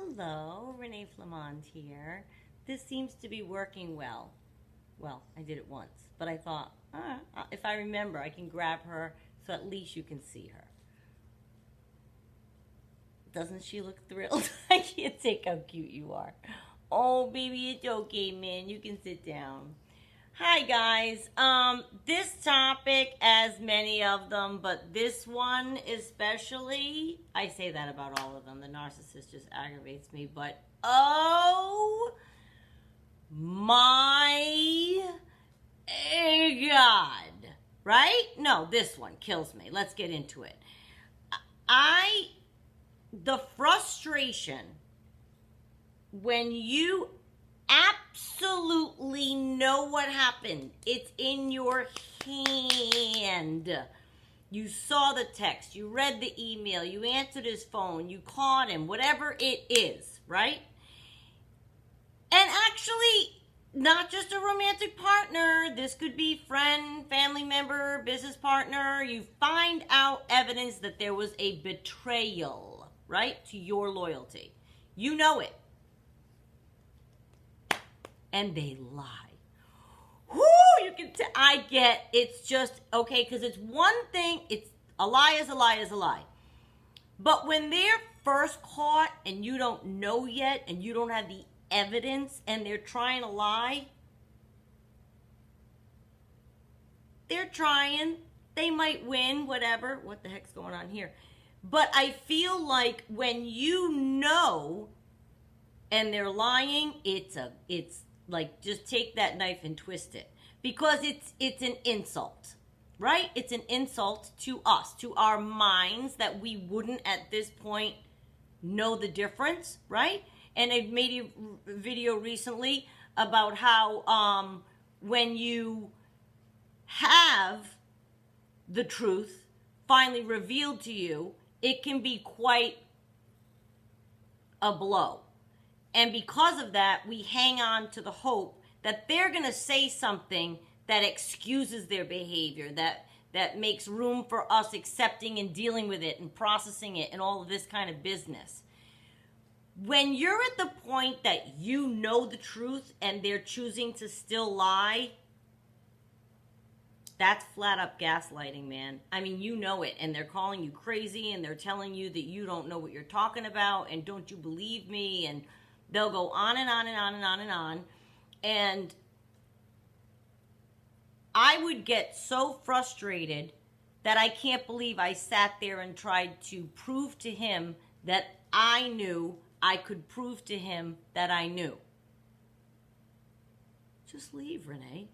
Hello, Renee Flamand here. This seems to be working well. Well, I did it once, but I thought, if I remember, I can grab her so at least you can see her. Doesn't she look thrilled? I can't take how cute you are. Oh, baby, it's okay, man. You can sit down. Hi, guys. This topic, as many of them, but this one especially, I say that about all of them. The narcissist just aggravates me, but oh my God. Right? No, this one kills me. Let's get into it. The frustration when you absolutely know what happened. It's in your hand. You saw the text, you read the email, you answered his phone, you called him, whatever it is, right? And actually, not just a romantic partner, this could be friend, family member, business partner. You find out evidence that there was a betrayal, right, to your loyalty. You know it. And they lie. Whoo, you can I get, it's just, okay, because it's one thing, it's a lie is a lie is a lie. But when they're first caught and you don't know yet and you don't have the evidence and they're trying to lie, they're trying, they might win, whatever. What the heck's going on here? But I feel like when you know and they're lying, it's like, just take that knife and twist it. Because it's an insult, right? It's an insult to us, to our minds, that we wouldn't at this point know the difference, right? And I've made a video recently about how when you have the truth finally revealed to you, it can be quite a blow. And because of that, we hang on to the hope that they're going to say something that excuses their behavior, that makes room for us accepting and dealing with it and processing it and all of this kind of business. When you're at the point that you know the truth and they're choosing to still lie, that's flat up gaslighting, man. I mean, you know it, and they're calling you crazy, and they're telling you that you don't know what you're talking about, and don't you believe me, and they'll go on and on and on and on and on. And I would get so frustrated that I can't believe I sat there and tried to prove to him that I knew I could prove to him that I knew. Just leave, Renee.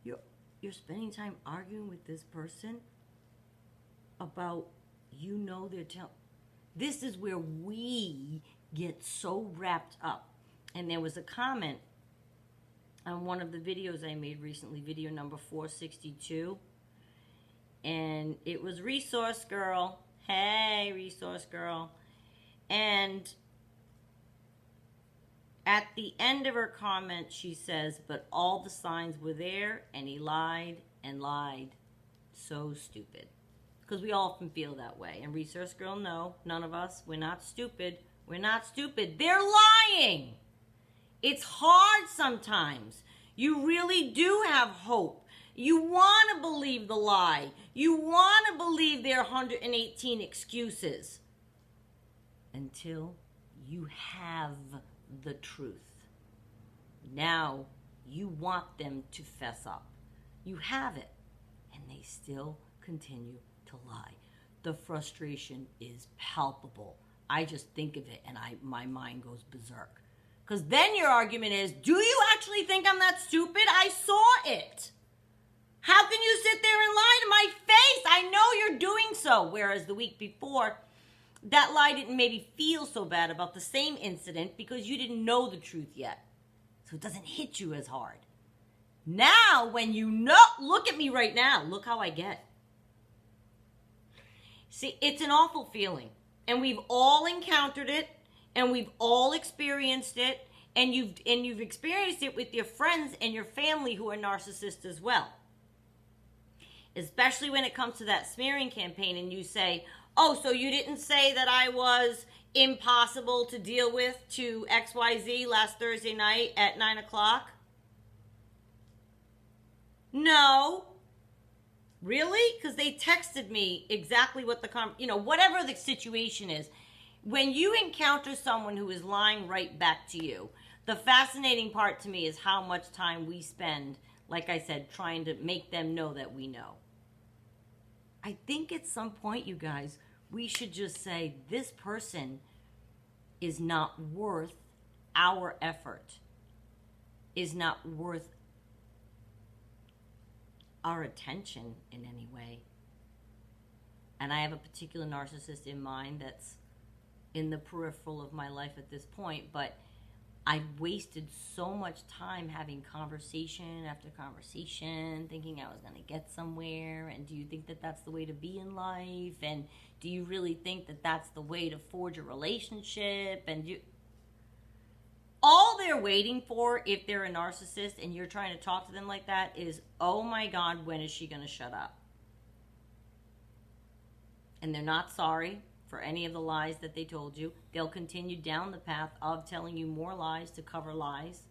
You're spending time arguing with this person about, you know, they're telling. This is where we get so wrapped up. And there was a comment on one of the videos I made recently, video number 462. And it was Resource Girl. Hey, Resource Girl. And at the end of her comment, she says, but all the signs were there, and he lied and lied. So stupid. Because we often feel that way. And Resource Girl, no, none of us, we're not stupid. We're not stupid. They're lying. It's hard sometimes. You really do have hope. You want to believe the lie. You want to believe their 118 excuses. Until you have the truth. Now you want them to fess up. You have it. And they still continue to lie. The frustration is palpable. I just think of it and my mind goes berserk. Because then your argument is, do you actually think I'm that stupid? I saw it. How can you sit there and lie to my face? I know you're doing so. Whereas the week before, that lie didn't maybe feel so bad about the same incident because you didn't know the truth yet. So it doesn't hit you as hard. Now, when you know, look at me right now. Look how I get. See, it's an awful feeling. And we've all encountered it. And we've all experienced it. And you've experienced it with your friends and your family who are narcissists as well. Especially when it comes to that smearing campaign and you say, oh, so you didn't say that I was impossible to deal with to XYZ last Thursday night at 9 o'clock? No. Really? Because they texted me exactly what whatever the situation is. When you encounter someone who is lying right back to you, the fascinating part to me is how much time we spend, like I said, trying to make them know that we know. I think at some point, you guys, we should just say, this person is not worth our effort, is not worth our attention in any way. And I have a particular narcissist in mind that's in the peripheral of my life at this point, but I've wasted so much time having conversation after conversation, thinking I was going to get somewhere, and do you think that that's the way to be in life, and do you really think that that's the way to forge a relationship, and all they're waiting for, if they're a narcissist and you're trying to talk to them like that, is, oh my God, when is she going to shut up? And they're not sorry for any of the lies that they told you. They'll continue down the path of telling you more lies to cover lies.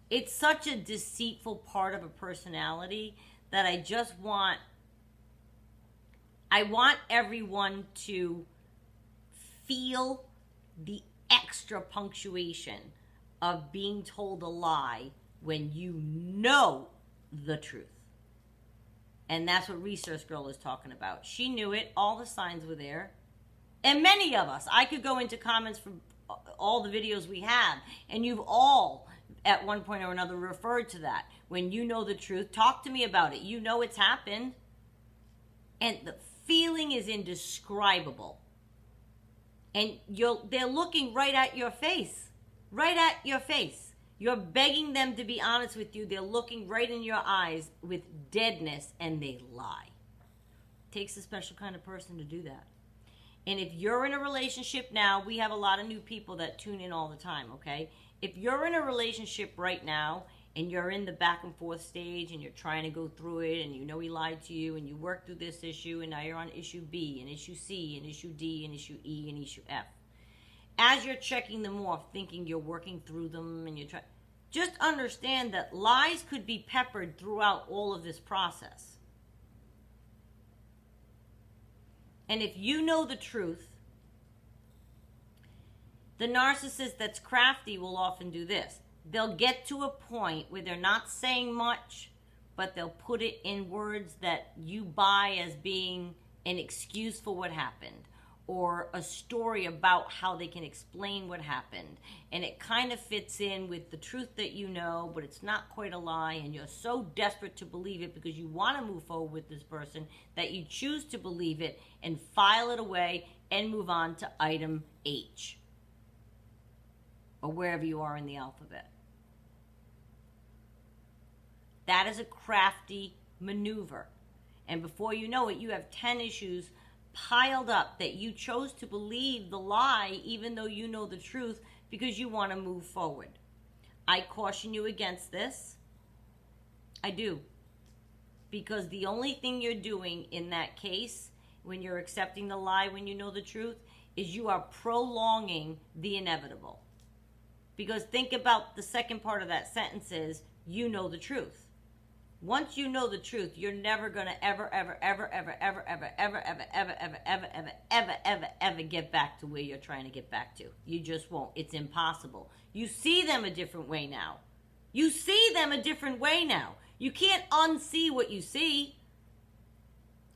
It's such a deceitful part of a personality that I want everyone to feel the extra punctuation of being told a lie when you know the truth. And that's what Research Girl is talking about. She knew it. All the signs were there. And many of us, I could go into comments from all the videos we have, and you've all, at one point or another, referred to that. When you know the truth, talk to me about it. You know it's happened. And the feeling is indescribable. And they're looking right at your face. Right at your face. You're begging them to be honest with you. They're looking right in your eyes with deadness, and they lie. It takes a special kind of person to do that. And if you're in a relationship now, we have a lot of new people that tune in all the time, okay? If you're in a relationship right now, and you're in the back and forth stage, and you're trying to go through it, and you know he lied to you, and you work through this issue, and now you're on issue B, and issue C, and issue D, and issue E, and issue F. As you're checking them off, thinking you're working through them, and just understand that lies could be peppered throughout all of this process. And if you know the truth, the narcissist that's crafty will often do this. They'll get to a point where they're not saying much, but they'll put it in words that you buy as being an excuse for what happened, or a story about how they can explain what happened. And it kind of fits in with the truth that you know, but it's not quite a lie, and you're so desperate to believe it because you want to move forward with this person that you choose to believe it and file it away and move on to item H, or wherever you are in the alphabet. That is a crafty maneuver. And before you know it, you have 10 issues piled up that you chose to believe the lie, even though you know the truth, because you want to move forward. I caution you against this. I do. Because the only thing you're doing in that case, when you're accepting the lie, when you know the truth, is you are prolonging the inevitable. Because think about the second part of that sentence is, you know the truth. Once you know the truth, you're never going to ever get back to where you're trying to get back to. You just won't. It's impossible. You see them a different way now. You see them a different way now. You can't unsee what you see.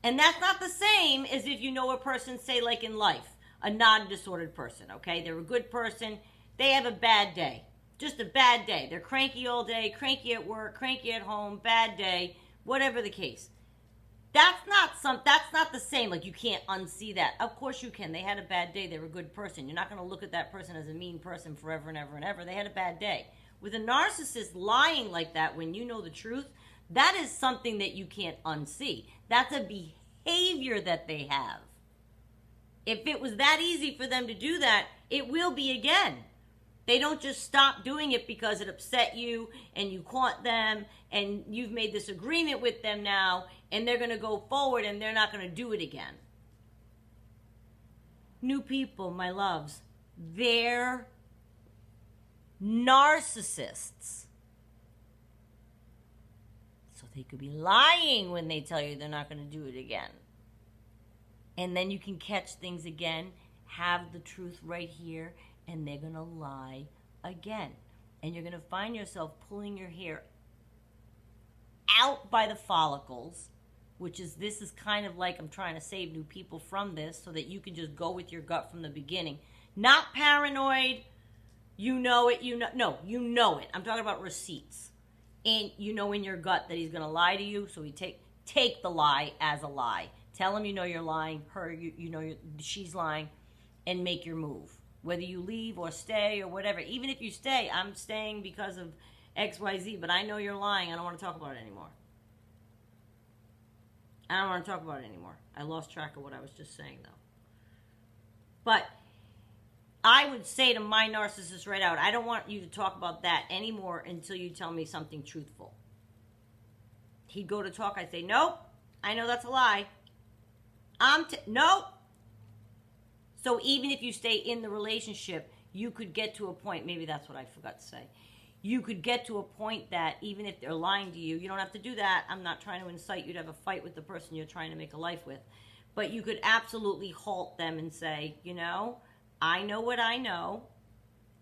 And that's not the same as if you know a person, say like in life, a non-disordered person, okay? They're a good person. They have a bad day. Just a bad day. They're cranky all day, cranky at work, cranky at home, bad day, whatever the case. That's not the same. Like, you can't unsee that. Of course you can. They had a bad day. They were a good person. You're not going to look at that person as a mean person forever and ever and ever. They had a bad day. With a narcissist lying like that when you know the truth, that is something that you can't unsee. That's a behavior that they have. If it was that easy for them to do that, it will be again. They don't just stop doing it because it upset you and you caught them and you've made this agreement with them now, and they're going to go forward and they're not going to do it again. new people, my loves, they're narcissists. So they could be lying when they tell you they're not going to do it again. And then you can catch things again, have the truth right here, and they're going to lie again. And you're going to find yourself pulling your hair out by the follicles, which is, this is kind of like I'm trying to save new people from this so that you can just go with your gut from the beginning. Not paranoid, you know it, no, you know it. I'm talking about receipts. And you know in your gut that he's going to lie to you, so take the lie as a lie. Tell him you know you're lying, her, you know she's lying, and make your move. Whether you leave or stay or whatever. Even if you stay, I'm staying because of XYZ, but I know you're lying. I don't want to talk about it anymore. I don't want to talk about it anymore. I lost track of what I was just saying, though. But I would say to my narcissist right out, I don't want you to talk about that anymore until you tell me something truthful. He'd go to talk, I'd say, nope, I know that's a lie. Nope. So even if you stay in the relationship, you could get to a point, maybe that's what I forgot to say. You could get to a point that even if they're lying to you, you don't have to do that. I'm not trying to incite you to have a fight with the person you're trying to make a life with. But you could absolutely halt them and say, you know, I know what I know.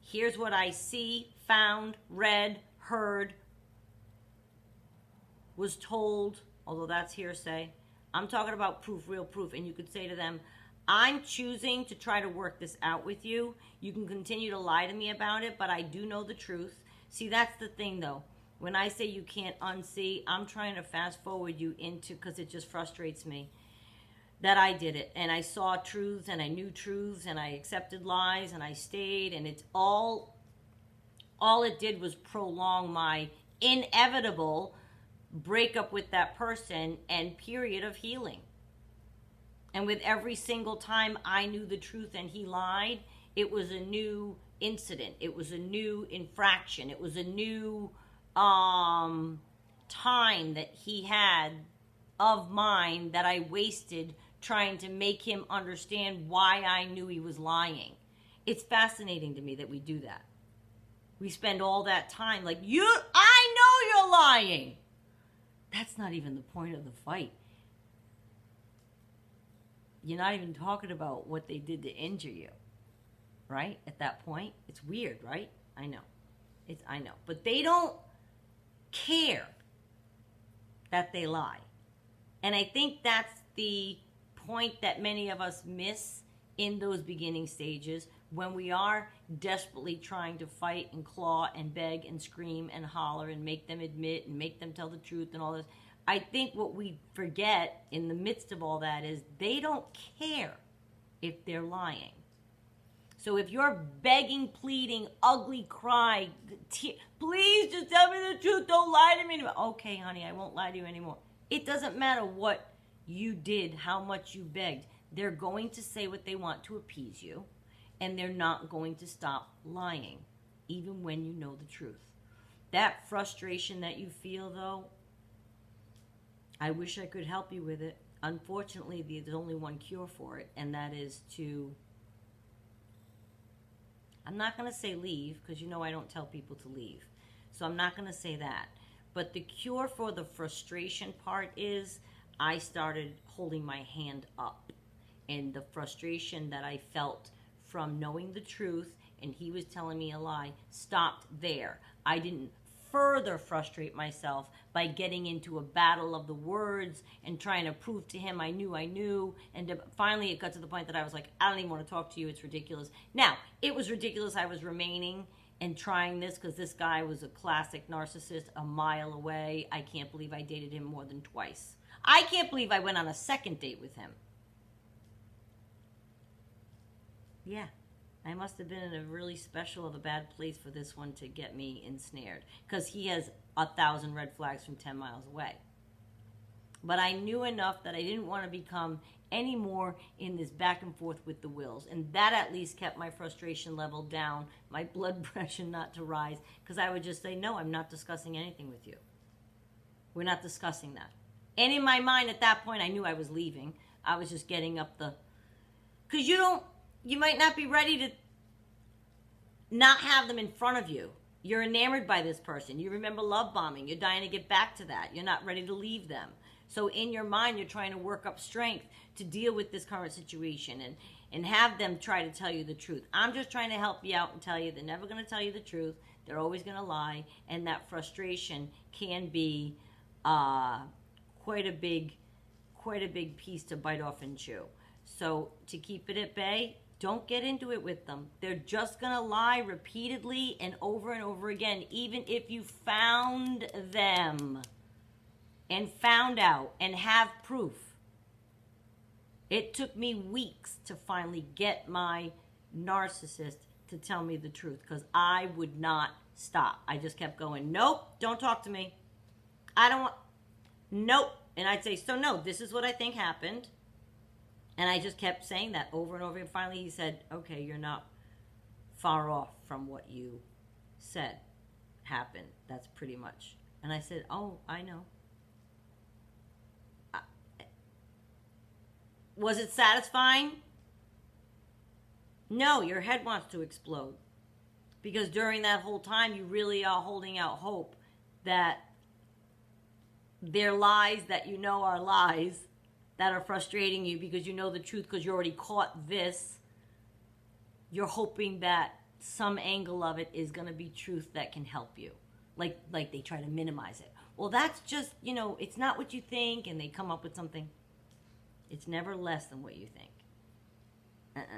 Here's what I see, found, read, heard, was told, although that's hearsay. I'm talking about proof, real proof. And you could say to them, I'm choosing to try to work this out with you. You can continue to lie to me about it, but I do know the truth. See, that's the thing, though. When I say you can't unsee, I'm trying to fast forward you into, because it just frustrates me, that I did it. And I saw truths, and I knew truths, and I accepted lies, and I stayed, and it's all it did was prolong my inevitable breakup with that person and period of healing. And with every single time I knew the truth and he lied, it was a new incident. It was a new infraction. It was a new time that he had of mine that I wasted trying to make him understand why I knew he was lying. It's fascinating to me that we do that. We spend all that time like, I know you're lying. That's not even the point of the fight. You're not even talking about what they did to injure you, right? At that point, it's weird, right? I know. I know. But they don't care that they lie. And I think that's the point that many of us miss in those beginning stages when we are desperately trying to fight and claw and beg and scream and holler and make them admit and make them tell the truth and all this. I think what we forget in the midst of all that is they don't care if they're lying. So if you're begging, pleading, ugly cry, please just tell me the truth, don't lie to me anymore. Okay, honey, I won't lie to you anymore. It doesn't matter what you did, how much you begged. They're going to say what they want to appease you, and they're not going to stop lying, even when you know the truth. That frustration that you feel, though, I wish I could help you with it. Unfortunately, there's only one cure for it, and that is to, I'm not going to say leave, because you know I don't tell people to leave. So I'm not going to say that. But the cure for the frustration part is I started holding my hand up. And the frustration that I felt from knowing the truth and he was telling me a lie stopped there. I didn't further frustrate myself by getting into a battle of the words and trying to prove to him I knew. And finally it got to the point that I was like, I don't even want to talk to you. It's ridiculous. Now, it was ridiculous I was remaining and trying this because this guy was a classic narcissist a mile away. I can't believe I dated him more than twice. I can't believe I went on a second date with him. Yeah. I must have been in a really special of a bad place for this one to get me ensnared. Because he has 1,000 red flags from 10 miles away. But I knew enough that I didn't want to become any more in this back and forth with the wills. And that at least kept my frustration level down, my blood pressure not to rise. Because I would just say, no, I'm not discussing anything with you. We're not discussing that. And in my mind at that point, I knew I was leaving. I was just getting up the... Because you don't... you might not be ready to not have them in front of you. You're enamored by this person. You remember love bombing. You're dying to get back to that. You're not ready to leave them. So in your mind, you're trying to work up strength to deal with this current situation and have them try to tell you the truth. I'm just trying to help you out and tell you they're never going to tell you the truth. They're always going to lie. And that frustration can be quite a big piece to bite off and chew. So to keep it at bay, don't get into it with them. They're just going to lie repeatedly and over again, even if you found them and found out and have proof. It took me weeks to finally get my narcissist to tell me the truth because I would not stop. I just kept going, nope, don't talk to me. I don't want, nope. And I'd say, so no, this is what I think happened. And I just kept saying that over and over. And finally he said, okay, you're not far off from what you said happened. That's pretty much. And I said, oh, I know. Was it satisfying? No, your head wants to explode. Because during that whole time, you really are holding out hope that they're lies that you know are lies that are frustrating you because you know the truth because you already caught this. You're hoping that some angle of it is going to be truth that can help you. Like they try to minimize it. Well, that's just, it's not what you think, and they come up with something. It's never less than what you think.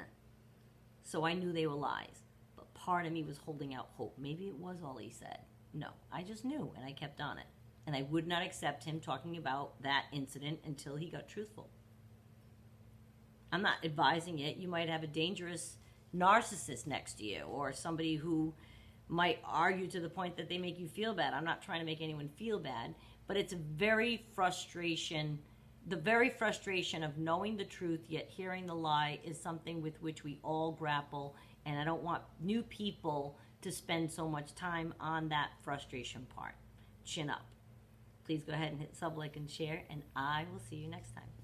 So I knew they were lies. But part of me was holding out hope. Maybe it was all he said. No, I just knew, and I kept on it. And I would not accept him talking about that incident until he got truthful. I'm not advising it. You might have a dangerous narcissist next to you or somebody who might argue to the point that they make you feel bad. I'm not trying to make anyone feel bad, but it's the very frustration of knowing the truth yet hearing the lie is something with which we all grapple, and I don't want new people to spend so much time on that frustration part. Chin up. Please go ahead and hit sub, like, and share, and I will see you next time.